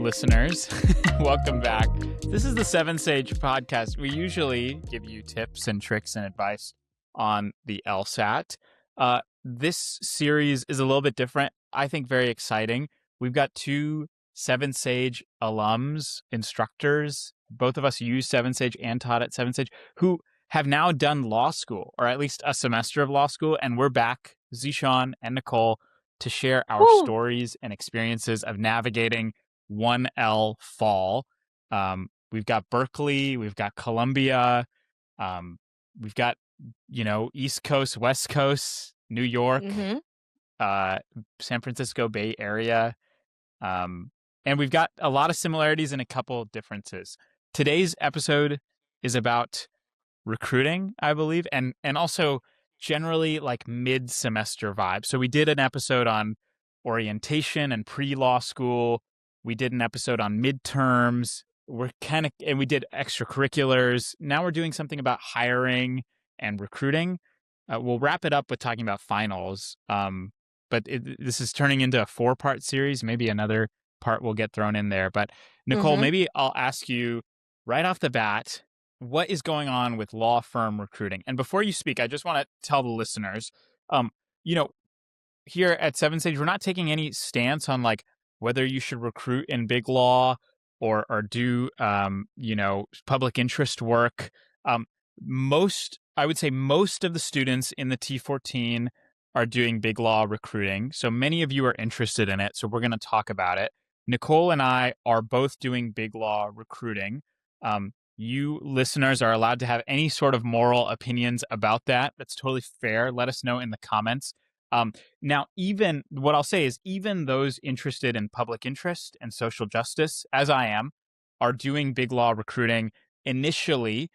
listeners. Welcome back. This is the 7Sage podcast. We usually give you tips and tricks and advice on the LSAT. This series is a little bit different. I think very exciting. We've got two 7Sage alums, instructors. Both of us use 7Sage and taught at 7Sage, who have now done law school, or at least a semester of law school. And we're back, ZeSean and Nicole, to share our stories and experiences of navigating 1L fall. We've got Berkeley, we've got Columbia, we've got, East Coast, West Coast, New York, San Francisco Bay Area. And we've got a lot of similarities and a couple differences. Today's episode is about recruiting, I believe, and also generally like mid-semester vibe. So we did an episode on orientation and pre-law school. We did an episode on midterms. And we did extracurriculars. Now we're doing something about hiring and recruiting. We'll wrap it up with talking about finals. But this is turning into a 4-part series. Maybe another part will get thrown in there. But Nicole, maybe I'll ask you right off the bat, what is going on with law firm recruiting? And before you speak, I just want to tell the listeners, here at 7Sage, we're not taking any stance on like whether you should recruit in BigLaw or do, public interest work. I would say most of the students in the T14 are doing BigLaw recruiting. So many of you are interested in it. So we're going to talk about it. Nicole and I are both doing BigLaw recruiting. You listeners are allowed to have any sort of moral opinions about that. That's totally fair. Let us know in the comments. Now, even what I'll say is even those interested in public interest and social justice, as I am, are doing BigLaw recruiting initially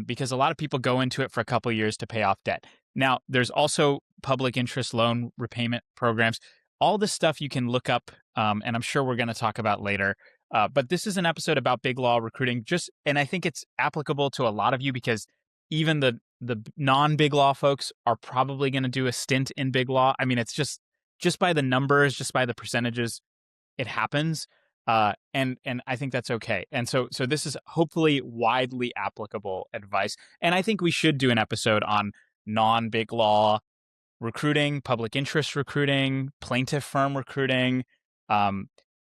because a lot of people go into it for a couple of years to pay off debt. Now, there's also public interest loan repayment programs. All this stuff you can look up, and I'm sure we're going to talk about later. But this is an episode about BigLaw recruiting, and I think it's applicable to a lot of you because even the non-BigLaw folks are probably going to do a stint in BigLaw. I mean, it's just by the numbers, just by the percentages, it happens. And I think that's okay. And so this is hopefully widely applicable advice. And I think we should do an episode on non-BigLaw recruiting, public interest recruiting, plaintiff firm recruiting,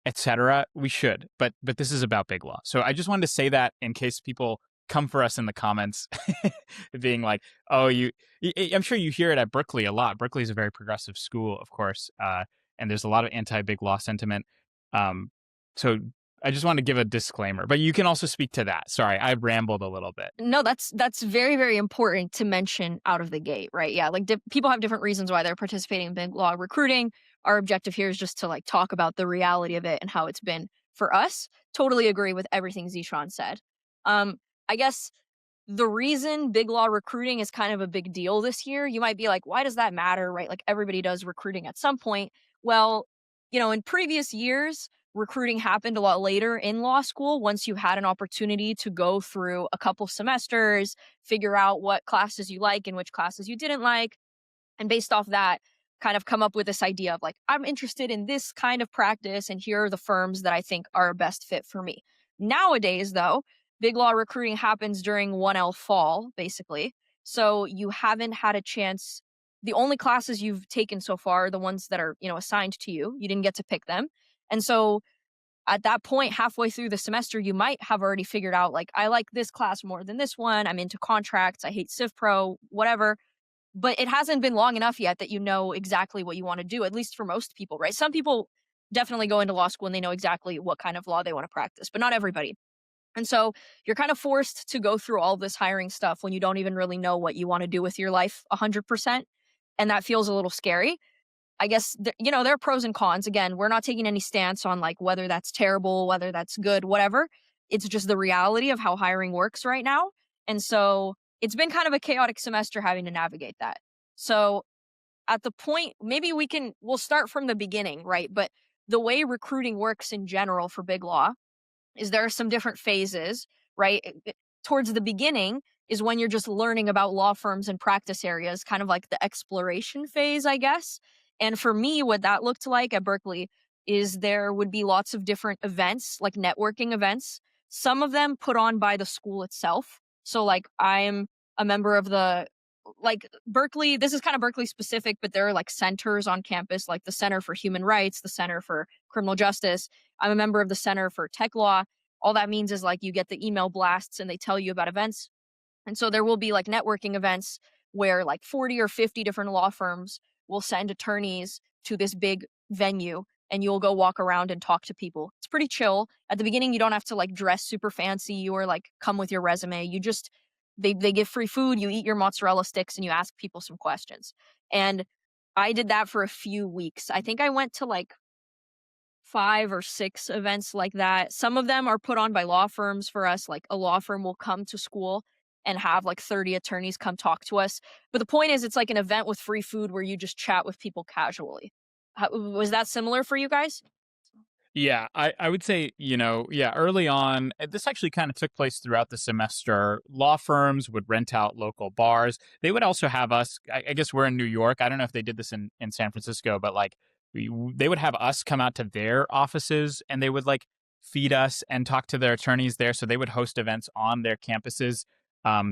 etc. We should, but this is about BigLaw. So I just wanted to say that in case people come for us in the comments being like, oh, I'm sure you hear it at Berkeley a lot. Berkeley is a very progressive school, of course. And there's a lot of anti-BigLaw sentiment. So I just want to give a disclaimer, but you can also speak to that. Sorry, I rambled a little bit. No, that's very, very important to mention out of the gate, right? Yeah, like people have different reasons why they're participating in BigLaw recruiting. Our objective here is just to like talk about the reality of it and how it's been for us. Totally agree with everything ZeSean said. I guess the reason BigLaw recruiting is kind of a big deal this year, you might be like, why does that matter, right? Like everybody does recruiting at some point. Well, in previous years, recruiting happened a lot later in law school once you had an opportunity to go through a couple semesters, figure out what classes you like and which classes you didn't like. And based off that, kind of come up with this idea of like, I'm interested in this kind of practice and here are the firms that I think are a best fit for me. Nowadays, though, BigLaw recruiting happens during 1L fall, basically. So you haven't had a chance. The only classes you've taken so far are the ones that are, assigned to you. You didn't get to pick them. And so at that point, halfway through the semester, you might have already figured out, like, I like this class more than this one. I'm into contracts. I hate CivPro, whatever. But it hasn't been long enough yet that you know exactly what you want to do, at least for most people, right? Some people definitely go into law school and they know exactly what kind of law they want to practice, but not everybody. And so you're kind of forced to go through all this hiring stuff when you don't even really know what you want to do with your life 100%. And that feels a little scary. I guess, there are pros and cons. Again, we're not taking any stance on like whether that's terrible, whether that's good, whatever. It's just the reality of how hiring works right now. And so it's been kind of a chaotic semester having to navigate that. So at the point, maybe we'll start from the beginning, right? But the way recruiting works in general for BigLaw is there are some different phases, right? Towards the beginning is when you're just learning about law firms and practice areas, kind of like the exploration phase, I guess. And for me, what that looked like at Berkeley is there would be lots of different events, like networking events. Some of them put on by the school itself. So like I'm a member of the like Berkeley, this is kind of Berkeley specific, but there are like centers on campus, like the Center for Human Rights, the Center for Criminal Justice. I'm a member of the Center for Tech Law. All that means is like you get the email blasts and they tell you about events. And so there will be like networking events where like 40 or 50 different law firms will send attorneys to this big venue and you'll go walk around and talk to people. It's pretty chill. At the beginning, you don't have to like dress super fancy or like come with your resume. You just they give free food, you eat your mozzarella sticks and you ask people some questions. And I did that for a few weeks. I think I went to like 5 or 6 events like that. Some of them are put on by law firms for us. Like a law firm will come to school and have like 30 attorneys come talk to us. But the point is, it's like an event with free food where you just chat with people casually. Was that similar for you guys? Yeah, I would say, yeah, early on, this actually kind of took place throughout the semester. Law firms would rent out local bars. They would also have us, I guess we're in New York. I don't know if they did this in San Francisco, but like they would have us come out to their offices and they would like feed us and talk to their attorneys there. So they would host events on their campuses.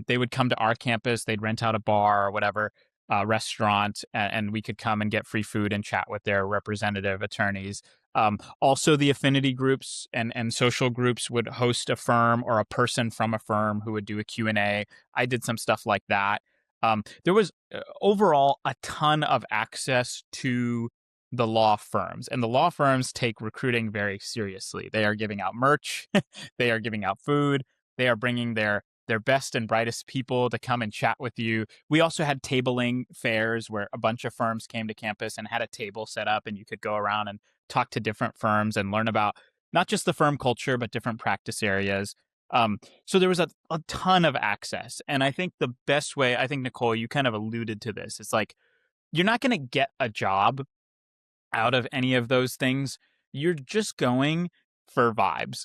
They would come to our campus, they'd rent out a bar or whatever. Restaurant, and we could come and get free food and chat with their representative attorneys. Also, the affinity groups and social groups would host a firm or a person from a firm who would do a Q&A. I did some stuff like that. There was overall a ton of access to the law firms, and the law firms take recruiting very seriously. They are giving out merch, they are giving out food, they are bringing their best and brightest people to come and chat with you. We also had tabling fairs where a bunch of firms came to campus and had a table set up and you could go around and talk to different firms and learn about not just the firm culture, but different practice areas. So there was a ton of access. And I think the best way, I think, Nicole, you kind of alluded to this. It's like, you're not going to get a job out of any of those things. You're just going for vibes.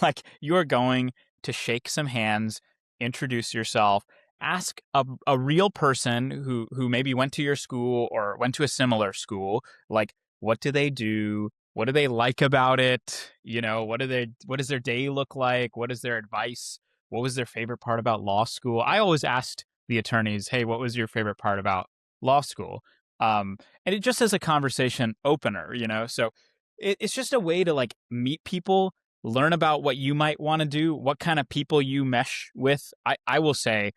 Like you're going to shake some hands, introduce yourself, ask a real person who maybe went to your school or went to a similar school, like, what do they do? What do they like about it? What does their day look like? What is their advice? What was their favorite part about law school? I always asked the attorneys, hey, what was your favorite part about law school? And it just as a conversation opener, so it's just a way to like meet people, learn about what you might want to do, what kind of people you mesh with. I will say,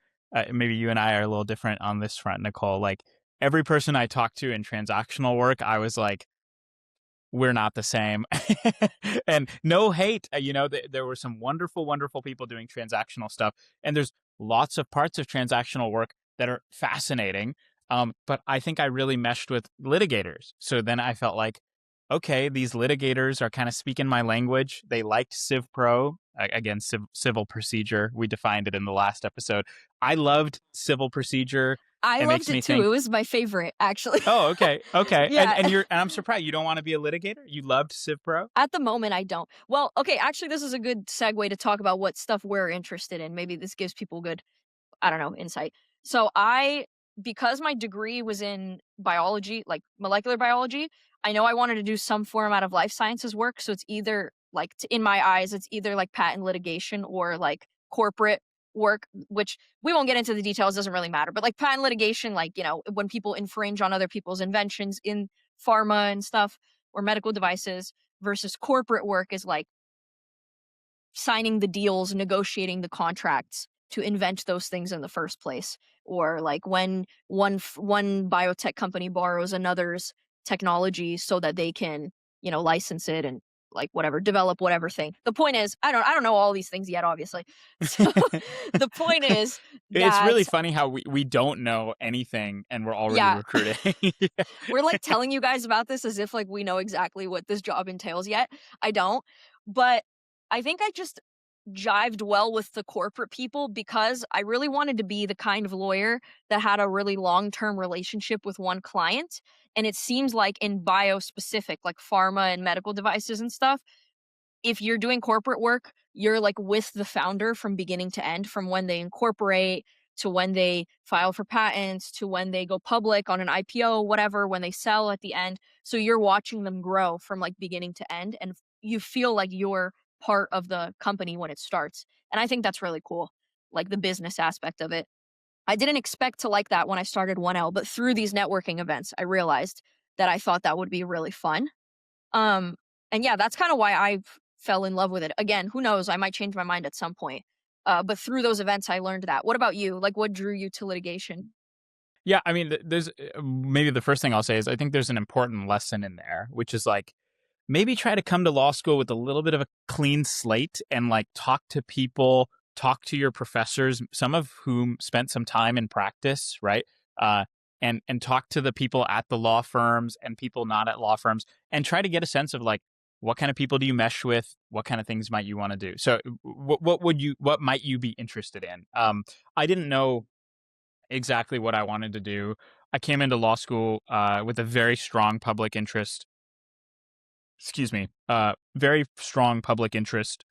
maybe you and I are a little different on this front, Nicole. Like every person I talked to in transactional work, I was like, we're not the same. And no hate, there were some wonderful, wonderful people doing transactional stuff. And there's lots of parts of transactional work that are fascinating. But I think I really meshed with litigators. So then I felt like, okay, these litigators are kind of speaking my language. They liked CivPro. Again, civil procedure. We defined it in the last episode. I loved civil procedure. I It loved makes me it too. think, It was my favorite, actually. oh, okay. Okay. And Yeah. and I'm surprised you don't want to be a litigator? You loved CivPro? At the moment, I don't. Well, okay, actually, this is a good segue to talk about what stuff we're interested in. Maybe this gives people good, I don't know, insight. So because my degree was in biology, like molecular biology, I know I wanted to do some form out of life sciences work. So it's either like, in my eyes, it's either like patent litigation or like corporate work, which we won't get into the details, doesn't really matter. But like patent litigation, like, when people infringe on other people's inventions in pharma and stuff or medical devices, versus corporate work is like signing the deals, negotiating the contracts to invent those things in the first place, or like when one biotech company borrows another's technology so that they can, license it and like whatever, develop whatever thing. The point is, I don't know all these things yet, obviously. So the point is It's that really funny how we don't know anything and we're already yeah, recruiting. we're like telling you guys about this as if like we know exactly what this job entails yet. I don't. But I think I just jived well with the corporate people because I really wanted to be the kind of lawyer that had a really long-term relationship with one client. And it seems like in bio specific, like pharma and medical devices and stuff, if you're doing corporate work, you're like with the founder from beginning to end, from when they incorporate to when they file for patents, to when they go public on an IPO, whatever, when they sell at the end. So you're watching them grow from like beginning to end, and you feel like you're part of the company when it starts. And I think that's really cool, like the business aspect of it. I didn't expect to like that when I started 1L, but through these networking events, I realized that I thought that would be really fun. Um, and yeah, that's kind of why I fell in love with it. Again, who knows? I might change my mind at some point. But through those events, I learned that. What about you? Like, what drew you to litigation? Yeah, I mean, there's maybe the first thing I'll say is I think there's an important lesson in there, which is like maybe try to come to law school with a little bit of a clean slate and like talk to people, talk to your professors, some of whom spent some time in practice, right? Uh, and talk to the people at the law firms and people not at law firms, and try to get a sense of like what kind of people do you mesh with, what kind of things might you want to do. So, what might you be interested in? I didn't know exactly what I wanted to do. I came into law school with a very strong public interest, excuse me, very strong public interest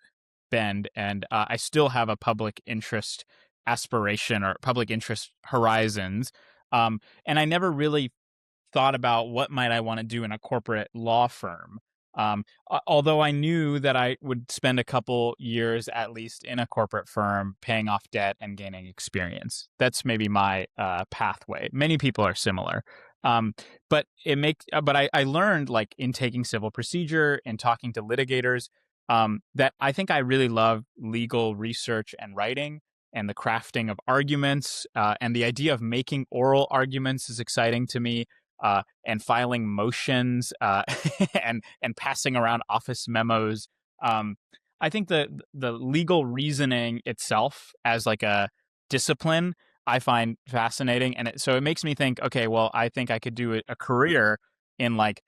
bend, and I still have a public interest aspiration or public interest horizons. And I never really thought about what might I want to do in a corporate law firm. Although I knew that I would spend a couple years at least in a corporate firm, paying off debt and gaining experience. That's maybe my pathway. Many people are similar, um, but I learned like in taking civil procedure and talking to litigators that I think I really love legal research and writing. And the crafting of arguments and the idea of making oral arguments is exciting to me, and filing motions and passing around office memos. Um, I think the legal reasoning itself as like a discipline I find fascinating, and so it makes me think. Okay, well, I think I could do a career in like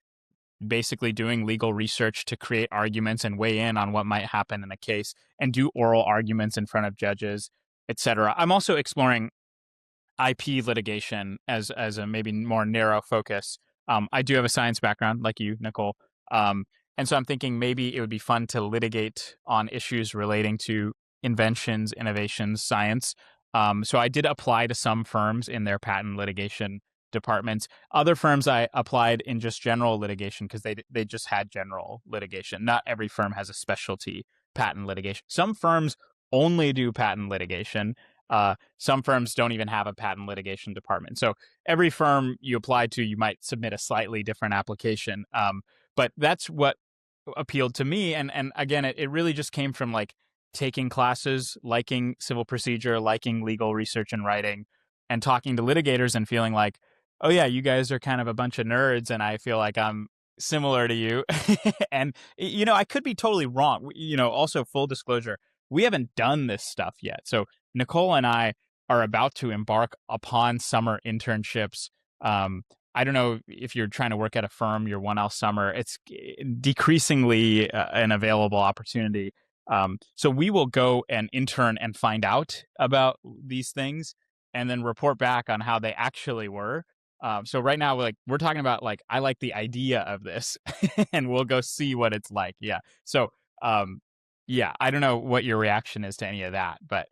basically doing legal research to create arguments and weigh in on what might happen in a case and do oral arguments in front of judges, etc. I'm also exploring IP litigation as a maybe more narrow focus. I do have a science background, like you, Nicole, and so I'm thinking maybe it would be fun to litigate on issues relating to inventions, innovations, science. So I did apply to some firms in their patent litigation departments. Other firms I applied in just general litigation because they just had general litigation. Not every firm has a specialty patent litigation. Some firms only do patent litigation. Some firms don't even have a patent litigation department. So every firm you apply to, you might submit a slightly different application. But that's what appealed to me. And again, it really just came from like taking classes, liking civil procedure, liking legal research and writing, and talking to litigators and feeling like, oh yeah, you guys are kind of a bunch of nerds, and I feel like I'm similar to you. And I could be totally wrong. Also full disclosure, we haven't done this stuff yet. So Nicole and I are about to embark upon summer internships. I don't know if you're trying to work at a firm, your 1L summer, it's decreasingly an available opportunity. So we will go and intern and find out about these things and then report back on how they actually were. So right now, we're talking about like, I like the idea of this and we'll go see what it's like. Yeah. So, yeah, I don't know what your reaction is to any of that, but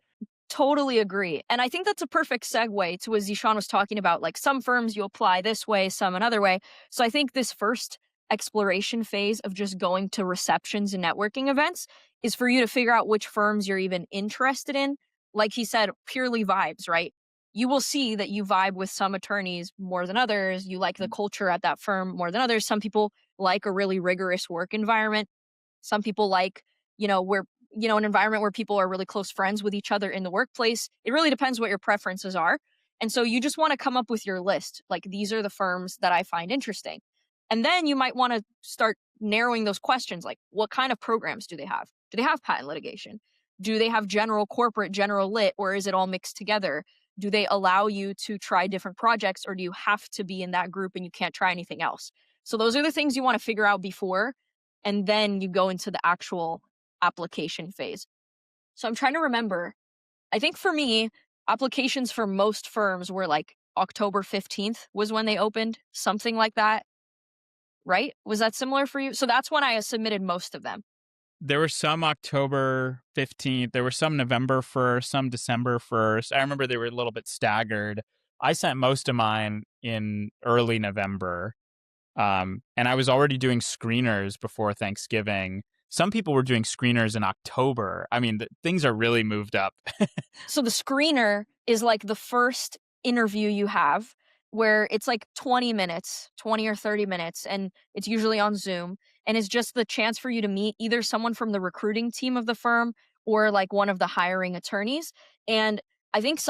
Totally agree. And I think that's a perfect segue to what ZeSean was talking about. Like some firms you apply this way, some another way. So I think this first exploration phase of just going to receptions and networking events is for you to figure out which firms you're even interested in. Like he said, purely vibes, right? You will see that you vibe with some attorneys more than others. You like the culture at that firm more than others. Some people like a really rigorous work environment. Some people like, where an environment where people are really close friends with each other in the workplace. It really depends what your preferences are. And so you just want to come up with your list. Like, these are the firms that I find interesting. And then you might want to start narrowing those questions. Like, what kind of programs do they have? Do they have patent litigation? Do they have general corporate, general lit, or is it all mixed together? Do they allow you to try different projects, or do you have to be in that group and you can't try anything else? So those are the things you want to figure out before, and then you go into the actual application phase. So I'm trying to remember. I think for me, applications for most firms were like October 15th was when they opened, something like that, right? Was that similar for you? So that's when I submitted most of them. there were some October 15th, there were some November 1st, some December 1st. I remember they were a little bit staggered. I sent most of mine in early November. And I was already doing screeners before Thanksgiving. Some people were doing screeners in October. I mean, things are really moved up. So the screener is like the first interview you have where it's like 20 minutes, 20 or 30 minutes, and it's usually on Zoom. And it's just the chance for you to meet either someone from the recruiting team of the firm or like one of the hiring attorneys. And I think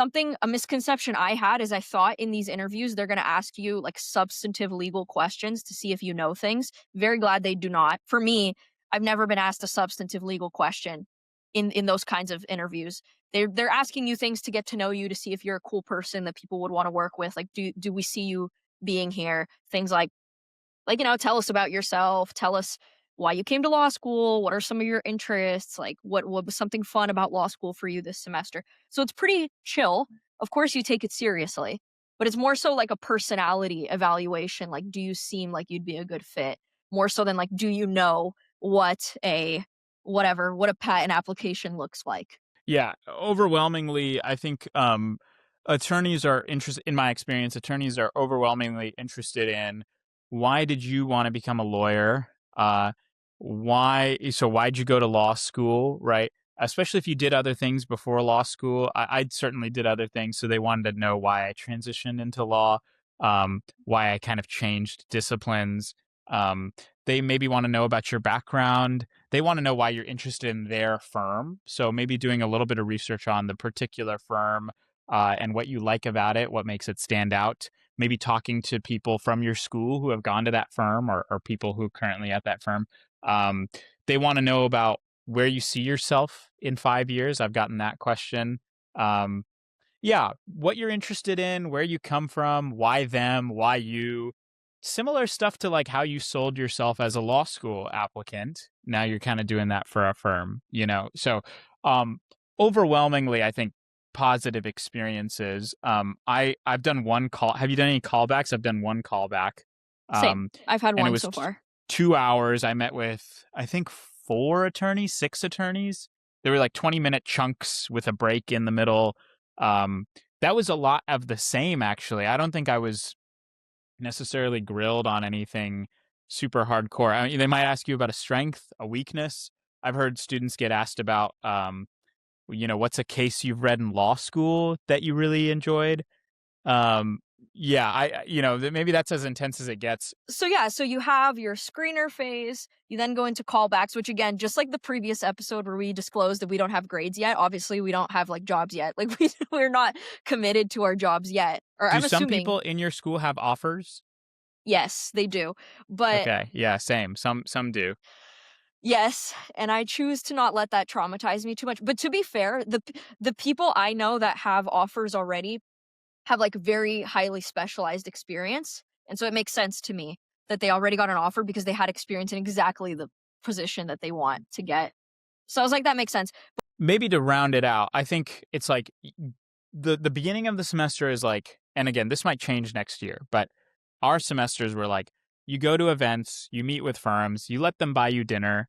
a misconception I had is I thought in these interviews, they're going to ask you like substantive legal questions to see if you know things. Very glad they do not. For me, I've never been asked a substantive legal question in those kinds of interviews. They're asking you things to get to know you, to see if you're a cool person that people would want to work with. Like, do we see you being here? Things like, tell us about yourself. Tell us why you came to law school. What are some of your interests? Like, what was something fun about law school for you this semester? So it's pretty chill. Of course, you take it seriously, but it's more so like a personality evaluation. Like, do you seem like you'd be a good fit? More so than like, do you know what what a patent application looks like? Yeah, overwhelmingly, I think attorneys are interested. In my experience, attorneys are overwhelmingly interested in why did you want to become a lawyer? Why'd you go to law school, right? Especially if you did other things before law school. I certainly did other things, so they wanted to know why I transitioned into law, why I kind of changed disciplines. They maybe want to know about your background. They want to know why you're interested in their firm. So maybe doing a little bit of research on the particular firm and what you like about it, what makes it stand out. Maybe talking to people from your school who have gone to that firm or people who are currently at that firm. Um, they want to know about where you see yourself in 5 years. I've gotten that question. Um, yeah, what you're interested in, where you come from, why them, why you. Similar stuff to like how you sold yourself as a law school applicant. Now you're kind of doing that for a firm, you know. So, um overwhelmingly I think positive experiences. I've done one call. Have you done any callbacks? I've done one callback. Same. Um I've had and it one was so far. 2 hours. I met with I think 4 attorneys, 6 attorneys. There were like 20-minute chunks with a break in the middle. Um, that was a lot of the same, actually. I don't think I was necessarily grilled on anything super hardcore. I mean, they might ask you about a strength, a weakness. I've heard students get asked about, what's a case you've read in law school that you really enjoyed? Um, yeah, maybe that's as intense as it gets. So yeah, so you have your screener phase, you then go into callbacks, which again, just like the previous episode where we disclosed that we don't have grades yet, obviously we don't have like jobs yet. Like we're not committed to our jobs yet. Or Do I'm some assuming people in your school have offers? yes, they do. But Okay, yeah, same. Some do. yes, and I choose to not let that traumatize me too much. But to be fair, the people I know that have offers already have like very highly specialized experience. And so it makes sense to me that they already got an offer because they had experience in exactly the position that they want to get. So I was like, that makes sense. Maybe to round it out, I think it's like the beginning of the semester is like, and again, this might change next year, but our semesters were like, you go to events, you meet with firms, you let them buy you dinner.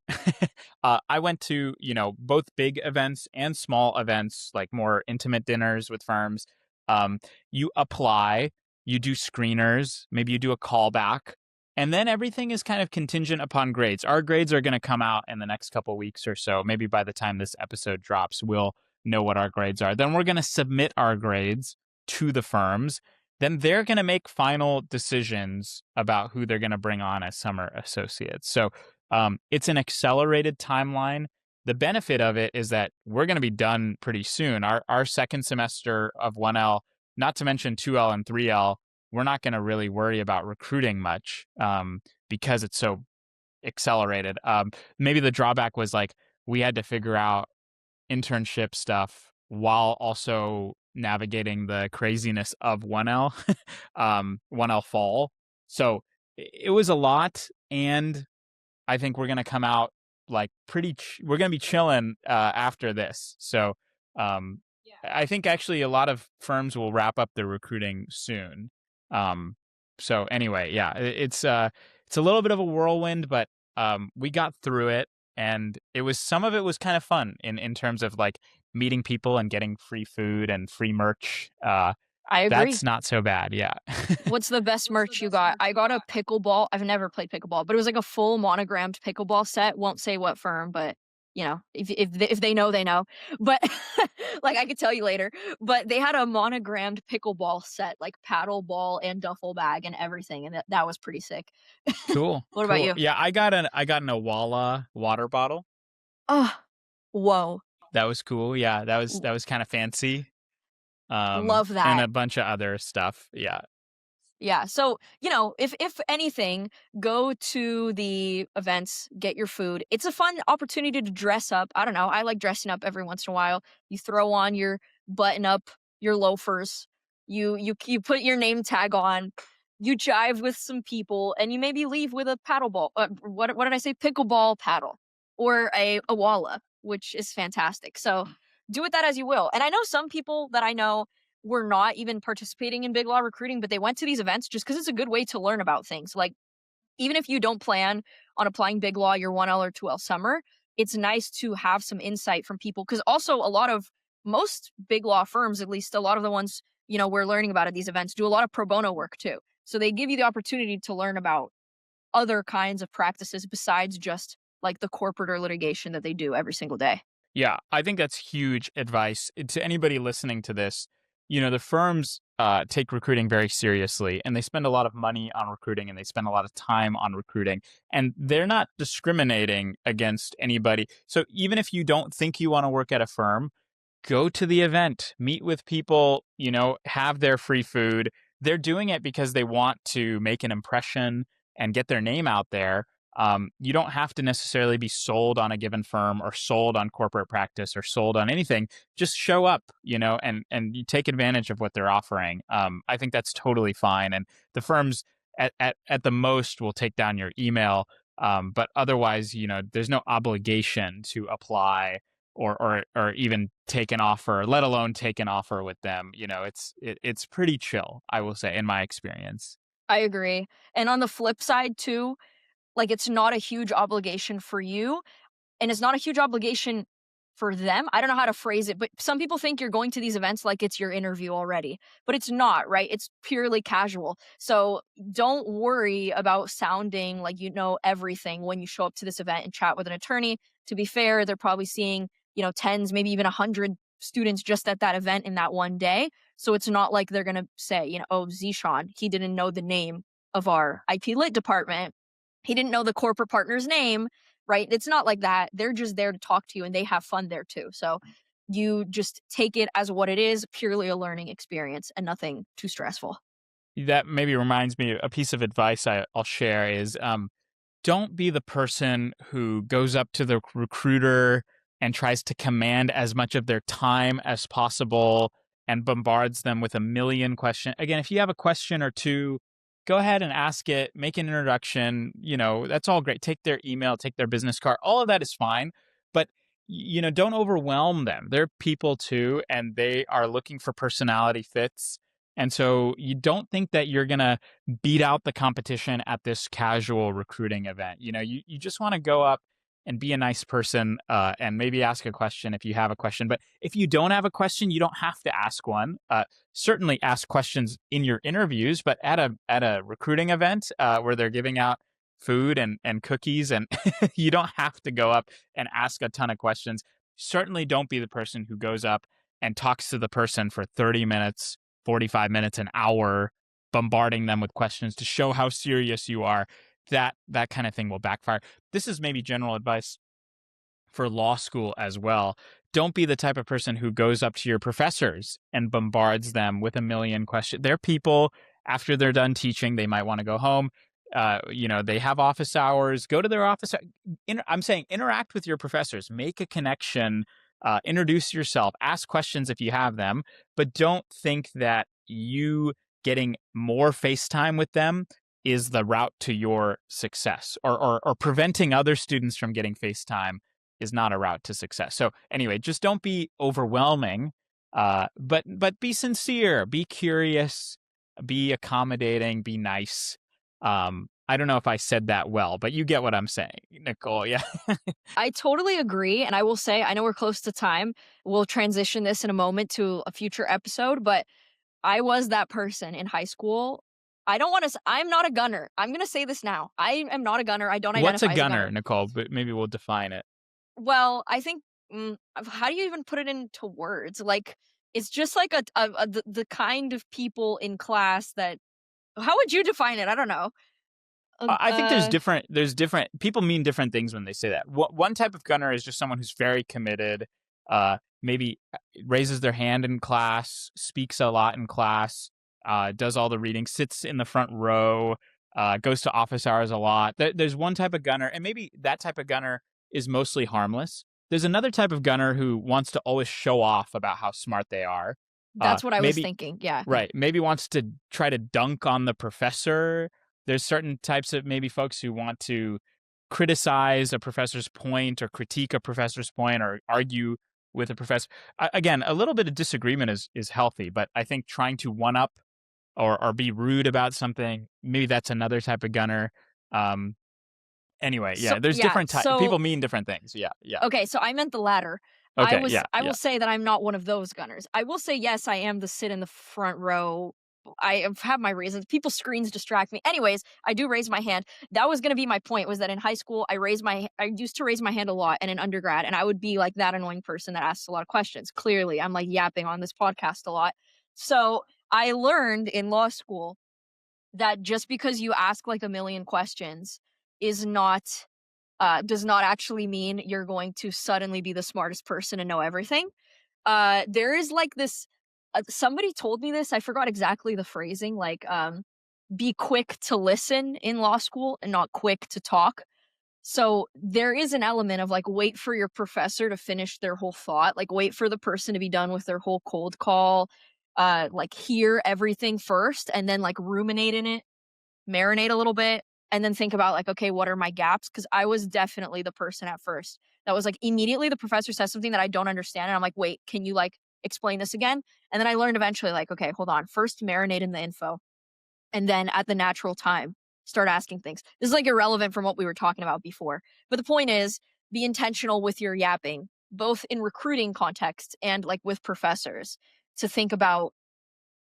I went to, both big events and small events, like more intimate dinners with firms. Um, you apply, you do screeners, maybe you do a callback, and then everything is kind of contingent upon grades. Our grades are going to come out in the next couple weeks or so. Maybe by the time this episode drops, we'll know what our grades are. Then we're going to submit our grades to the firms. Then they're going to make final decisions about who they're going to bring on as summer associates. So it's an accelerated timeline. The benefit of it is that we're going to be done pretty soon. Our second semester of 1L, not to mention 2L and 3L, we're not going to really worry about recruiting much because it's so accelerated. Maybe the drawback was like we had to figure out internship stuff while also navigating the craziness of 1L, 1L fall. So it was a lot, and I think we're gonna come out like we're gonna be chilling after this. So I think actually a lot of firms will wrap up their recruiting soon. So anyway, yeah, it's a little bit of a whirlwind, but we got through it, and some of it was kind of fun in terms of like meeting people and getting free food and free merch. I agree. That's not so bad. Yeah. What's the best merch you got? I got a pickleball. I've never played pickleball, but it was like a full monogrammed pickleball set. Won't say what firm, but you know, if they know, they know. But like I could tell you later. But they had a monogrammed pickleball set, like paddle ball and duffel bag and everything, and that was pretty sick. Cool. What about Cool. you? Yeah, I got an Awala water bottle. Oh, whoa, That was cool. Yeah, that was kind of fancy. love And that. a bunch of other stuff. Yeah. Yeah. So, you know, if anything, go to the events, get your food. It's a fun opportunity to dress up. I don't know. I like dressing up every once in a while. You throw on your button up, your loafers. You put your name tag on. You jive with some people, and you maybe leave with a paddle ball. What did I say? Pickleball paddle or a walla, which is fantastic. So do with that as you will. And I know some people that I know were not even participating in Big Law recruiting, but they went to these events just because it's a good way to learn about things. Like, even if you don't plan on applying Big Law your 1L or 2L summer, it's nice to have some insight from people. Because also, most Big Law firms, at least a lot of the ones, you know, we're learning about at these events, do a lot of pro bono work too. So they give you the opportunity to learn about other kinds of practices besides just like the corporate or litigation that they do every single day. Yeah, I think that's huge advice to anybody listening to this. The firms take recruiting very seriously, and they spend a lot of money on recruiting, and they spend a lot of time on recruiting, and they're not discriminating against anybody. So even if you don't think you want to work at a firm, go to the event, meet with people, have their free food. They're doing it because they want to make an impression and get their name out there. You don't have to necessarily be sold on a given firm or sold on corporate practice or sold on anything. Just show up, and you take advantage of what they're offering. I think that's totally fine. And the firms at the most will take down your email. But otherwise, there's no obligation to apply or even take an offer, let alone take an offer with them. It's pretty chill, I will say, in my experience. I agree. And on the flip side, too, like, it's not a huge obligation for you, and it's not a huge obligation for them. I don't know how to phrase it, but some people think you're going to these events like it's your interview already, but it's not, right? It's purely casual. So don't worry about sounding like you know everything when you show up to this event and chat with an attorney. To be fair, they're probably seeing, tens, maybe even 100 students just at that event in that one day. So it's not like they're going to say, oh, ZeSean, he didn't know the name of our IP Lit department. He didn't know the corporate partner's name, right? It's not like that. They're just there to talk to you, and they have fun there too. So you just take it as what it is, purely a learning experience and nothing too stressful. That maybe reminds me, a piece of advice I'll share is don't be the person who goes up to the recruiter and tries to command as much of their time as possible and bombards them with a million questions. Again, if you have a question or two, go ahead and ask it, make an introduction. That's all great. Take their email, take their business card. All of that is fine. But, don't overwhelm them. They're people too, and they are looking for personality fits. And so you don't think that you're going to beat out the competition at this casual recruiting event. You just want to go up and be a nice person and maybe ask a question if you have a question. But if you don't have a question, you don't have to ask one. Certainly ask questions in your interviews, but at a recruiting event where they're giving out food and cookies, and you don't have to go up and ask a ton of questions. Certainly don't be the person who goes up and talks to the person for 30 minutes, 45 minutes, an hour, bombarding them with questions to show how serious you are. That kind of thing will backfire. This is maybe general advice for law school as well. Don't be the type of person who goes up to your professors and bombards them with a million questions. They're people. After they're done teaching, they might want to go home. They have office hours. Go to their office. I'm saying interact with your professors. Make a connection. Introduce yourself. Ask questions if you have them. But don't think that you getting more face time with them is the route to your success, or preventing other students from getting face time is not a route to success. So anyway, just don't be overwhelming, but be sincere, be curious, be accommodating, be nice. I don't know if I said that well, but you get what I'm saying, Nicole. Yeah. I totally agree. And I will say, I know we're close to time. We'll transition this in a moment to a future episode, but I was that person in high school. I don't want to, I'm not a gunner. I'm going to say this now. I am not a gunner. I don't What's a identify as a gunner, gunner. Nicole? But maybe we'll define it. Well, I think, how do you even put it into words? Like, it's just like the kind of people in class that, how would you define it? I don't know. I think there's different people mean different things when they say that. One type of gunner is just someone who's very committed, maybe raises their hand in class, speaks a lot in class, does all the reading, sits in the front row, goes to office hours a lot. There's one type of gunner, and maybe that type of gunner is mostly harmless. There's another type of gunner who wants to always show off about how smart they are. That's what I was Maybe thinking. Yeah. right, maybe wants to try to dunk on the professor. There's certain types of maybe folks who want to criticize a professor's point or critique a professor's point or argue with a professor. Again, a little bit of disagreement is healthy, but I think trying to one up or be rude about something, maybe that's another type of gunner. Anyway, So, yeah, there's yeah. different types. People mean different things. Yeah, yeah. Okay, so I meant the latter. Okay, yeah, I yeah. will say that I'm not one of those gunners. I will say, yes, I am the sit in the front row. I have my reasons. People's screens distract me. Anyways, I do raise my hand. That was going to be my point, was that in high school, I used to raise my hand a lot, and in undergrad, and I would be like that annoying person that asks a lot of questions. Clearly, I'm like yapping on this podcast a lot. So I learned in law school that just because you ask like a million questions is not does not actually mean you're going to suddenly be the smartest person and know everything. There is like this, somebody told me this, I forgot exactly the phrasing, like, be quick to listen in law school and not quick to talk. So there is an element of like, wait for your professor to finish their whole thought, like wait for the person to be done with their whole cold call, like hear everything first and then like ruminate in it, marinate a little bit, and then think about like, okay, what are my gaps? Because I was definitely the person at first that was like, immediately the professor says something that I don't understand, and I'm like, wait, can you like explain this again? And then I learned eventually, like, okay, hold on, first marinate in the info, and then at the natural time start asking things. This is like irrelevant from what we were talking about before, but the point is, be intentional with your yapping, both in recruiting context and like with professors, to think about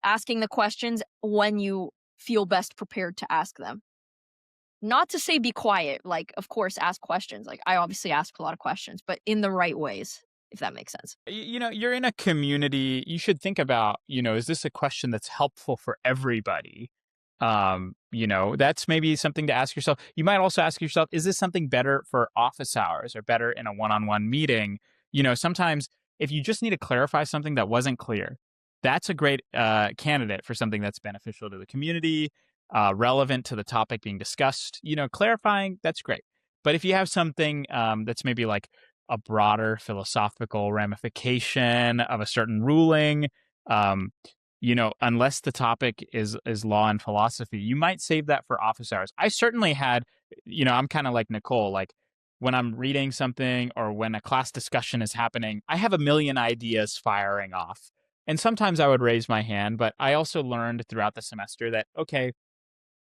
asking the questions when you feel best prepared to ask them. Not to say be quiet, like, of course, ask questions. Like, I obviously ask a lot of questions, but in the right ways, if that makes sense. You're in a community. You should think about, is this a question that's helpful for everybody? That's maybe something to ask yourself. You might also ask yourself, is this something better for office hours or better in a one-on-one meeting? Sometimes if you just need to clarify something that wasn't clear, that's a great candidate for something that's beneficial to the community, relevant to the topic being discussed. Clarifying, that's great. But if you have something that's maybe like a broader philosophical ramification of a certain ruling, unless the topic is law and philosophy, you might save that for office hours. I certainly had, I'm kind of like Nicole, like when I'm reading something or when a class discussion is happening, I have a million ideas firing off. And sometimes I would raise my hand, but I also learned throughout the semester that, okay,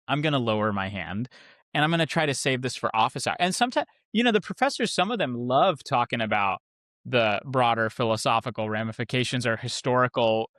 I'm going to lower my hand and I'm going to try to save this for office hours. And sometimes, the professors, some of them love talking about the broader philosophical ramifications or historical,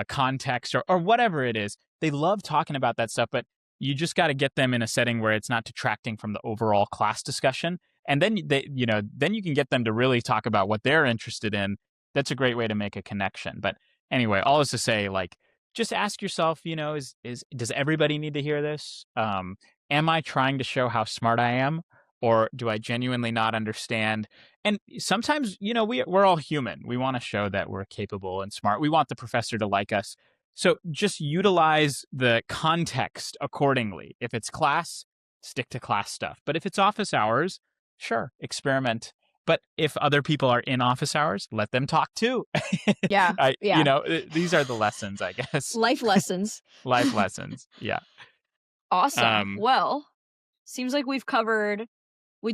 context or whatever it is. They love talking about that stuff, but you just got to get them in a setting where it's not detracting from the overall class discussion. And then then you can get them to really talk about what they're interested in. That's a great way to make a connection. But anyway, all is to say, like, just ask yourself, does everybody need to hear this? Am I trying to show how smart I am, or do I genuinely not understand? And sometimes, we're all human. We want to show that we're capable and smart. We want the professor to like us. So just utilize the context accordingly. If it's class, stick to class stuff. But if it's office hours, sure, experiment. But if other people are in office hours, let them talk too. Yeah. These are the lessons, I guess. Life lessons. Life lessons. Yeah. Awesome. Well, seems like we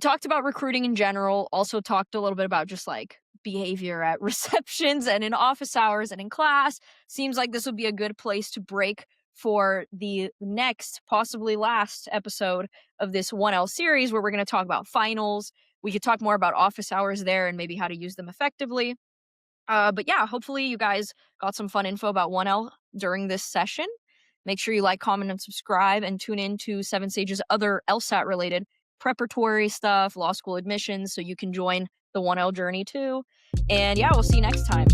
talked about recruiting in general, also talked a little bit about just like behavior at receptions and in office hours and in class. Seems like this would be a good place to break for the next, possibly last episode of this 1L series, where we're going to talk about finals. We could talk more about office hours there and maybe how to use them effectively. But yeah, hopefully you guys got some fun info about 1L during this session. Make sure you like, comment, and subscribe, and tune in to 7Sage's other LSAT related preparatory stuff, law school admissions, so you can join the 1L journey too. And yeah, we'll see you next time.